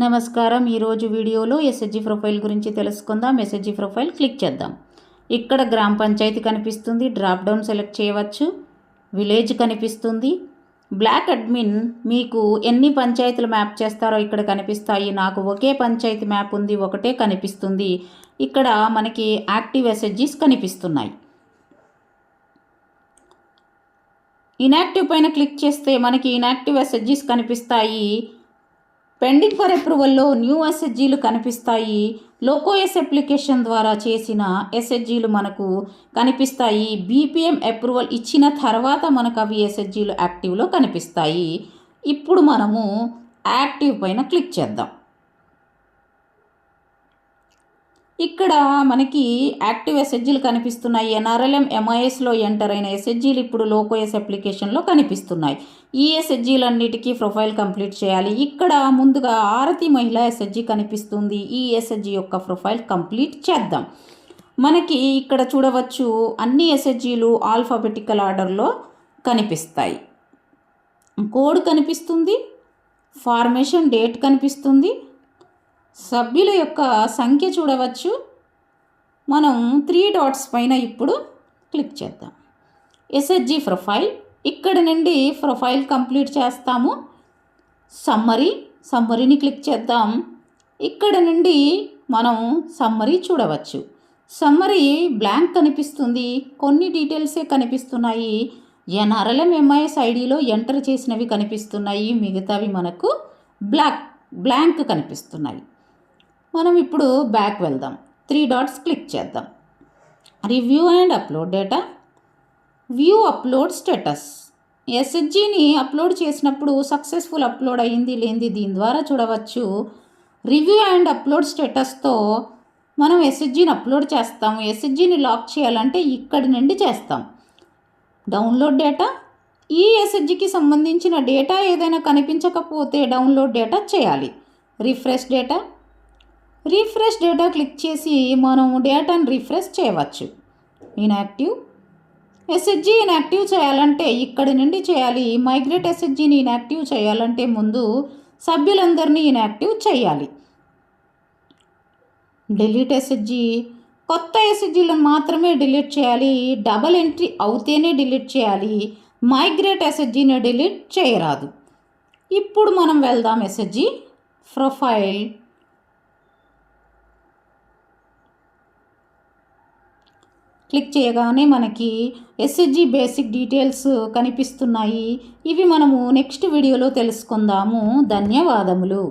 నమస్కారం. ఈరోజు వీడియోలో ఎస్హెచ్జి ప్రొఫైల్ గురించి తెలుసుకుందాం. ఎస్హెచ్జి ప్రొఫైల్ క్లిక్ చేద్దాం. ఇక్కడ గ్రామ పంచాయతీ కనిపిస్తుంది. డ్రాప్ డౌన్ సెలెక్ట్ చేయవచ్చు. విలేజ్ కనిపిస్తుంది. బ్లాక్ అడ్మిన్ మీకు ఎన్ని పంచాయతీలు మ్యాప్ చేస్తారో ఇక్కడ కనిపిస్తాయి. నాకు ఒకే పంచాయతీ మ్యాప్ ఉంది, ఒకటే కనిపిస్తుంది. ఇక్కడ మనకి యాక్టివ్ ఎస్హెచ్జిస్ కనిపిస్తున్నాయి. ఇన్యాక్టివ్ పైన క్లిక్ చేస్తే మనకి ఇన్యాక్టివ్ ఎస్హెచ్జిస్ కనిపిస్తాయి. పెండింగ్ ఫర్ అప్రూవల్లో న్యూ ఎస్హెచ్జీలు కనిపిస్తాయి. లోకోఎస్ అప్లికేషన్ ద్వారా చేసిన ఎస్హెచ్జీలు మనకు కనిపిస్తాయి. బీపీఎం అప్రూవల్ ఇచ్చిన తర్వాత మనకు అవి ఎస్హెచ్జీలు యాక్టివ్లో కనిపిస్తాయి. ఇప్పుడు మనము యాక్టివ్ పైన క్లిక్ చేద్దాం. ఇక్కడ మనకి యాక్టివ్ ఎస్హెచ్జీలు కనిపిస్తున్నాయి. ఎన్ఆర్ఎల్ఎం ఎంఐఎస్లో ఎంటర్ అయిన ఎస్హెచ్జీలు ఇప్పుడు లోకోఎస్ అప్లికేషన్లో కనిపిస్తున్నాయి. ఈ ఎస్హెచ్జీలన్నిటికీ ప్రొఫైల్ కంప్లీట్ చేయాలి. ఇక్కడ ముందుగా ఆరతి మహిళ ఎస్హెచ్జీ కనిపిస్తుంది. ఈ ఎస్హెచ్జీ యొక్క ప్రొఫైల్ కంప్లీట్ చేద్దాం. మనకి ఇక్కడ చూడవచ్చు అన్ని ఎస్హెచ్జీలు ఆల్ఫాబెటికల్ ఆర్డర్లో కనిపిస్తాయి. కోడ్ కనిపిస్తుంది. ఫార్మేషన్ డేట్ కనిపిస్తుంది. సభ్యుల యొక్క సంఖ్య చూడవచ్చు. మనం 3 డాట్స్ పైన ఇప్పుడు క్లిక్ చేద్దాం. ఎస్హెచ్జి ప్రొఫైల్ ఇక్కడ నుండి ప్రొఫైల్ కంప్లీట్ చేస్తాము. సమ్మరీని క్లిక్ చేద్దాం. ఇక్కడ నుండి మనం సమ్మరీ చూడవచ్చు. సమ్మరీ బ్లాంక్ కనిపిస్తుంది. కొన్ని డీటెయిల్సే కనిపిస్తున్నాయి. ఎన్ఆర్ఎల్ఎం ఎంఐఎస్ ఐడిలో ఎంటర్ చేసినవి కనిపిస్తున్నాయి. మిగతావి మనకు బ్లాంక్ కనిపిస్తున్నాయి. మనం ఇప్పుడు బ్యాక్ వెళ్దాం. 3 డాట్స్ క్లిక్ చేద్దాం. Review and upload data, view upload status. ఎస్హెచ్జిని అప్లోడ్ చేసినప్పుడు సక్సెస్ఫుల్ అప్లోడ్ అయ్యింది లేనిది దీని ద్వారా చూడవచ్చు. రివ్యూ అండ్ అప్లోడ్ స్టేటస్తో మనం ఎస్హెచ్జిని అప్లోడ్ చేస్తాము. ఎస్హెచ్జిని లాక్ చేయాలంటే ఇక్కడి నుండి చేస్తాం. డౌన్లోడ్ డేటా, ఈ ఎస్హెచ్జికి సంబంధించిన డేటా ఏదైనా కనిపించకపోతే డౌన్లోడ్ డేటా చేయాలి. రిఫ్రెష్ డేటా క్లిక్ చేసి మనం డేటాను రిఫ్రెష్ చేయవచ్చు. ఇన్యాక్టివ్ ఎస్హెచ్జి ఇన్యాక్టివ్ చేయాలంటే ఇక్కడి నుండి చేయాలి. మైగ్రేట్ ఎస్హెచ్జిని ఇన్యాక్టివ్ చేయాలంటే ముందు సభ్యులందరినీ ఇన్యాక్టివ్ చేయాలి. డిలీట్ ఎస్హెచ్జి కొత్త ఎస్హెచ్జిలను మాత్రమే డిలీట్ చేయాలి. డబల్ ఎంట్రీ అవుతేనే డిలీట్ చేయాలి. మైగ్రేట్ ఎస్హెచ్జిని డిలీట్ చేయరాదు. ఇప్పుడు మనం వెళ్దాం. ఎస్హెచ్జి ప్రొఫైల్ క్లిక్ చేయగానే మనకి ఎస్హెచ్జి బేసిక్ డీటెయిల్స్ కనిపిస్తున్నాయి. ఇవి మనము నెక్స్ట్ వీడియోలో తెలుసుకుందాము. ధన్యవాదములు.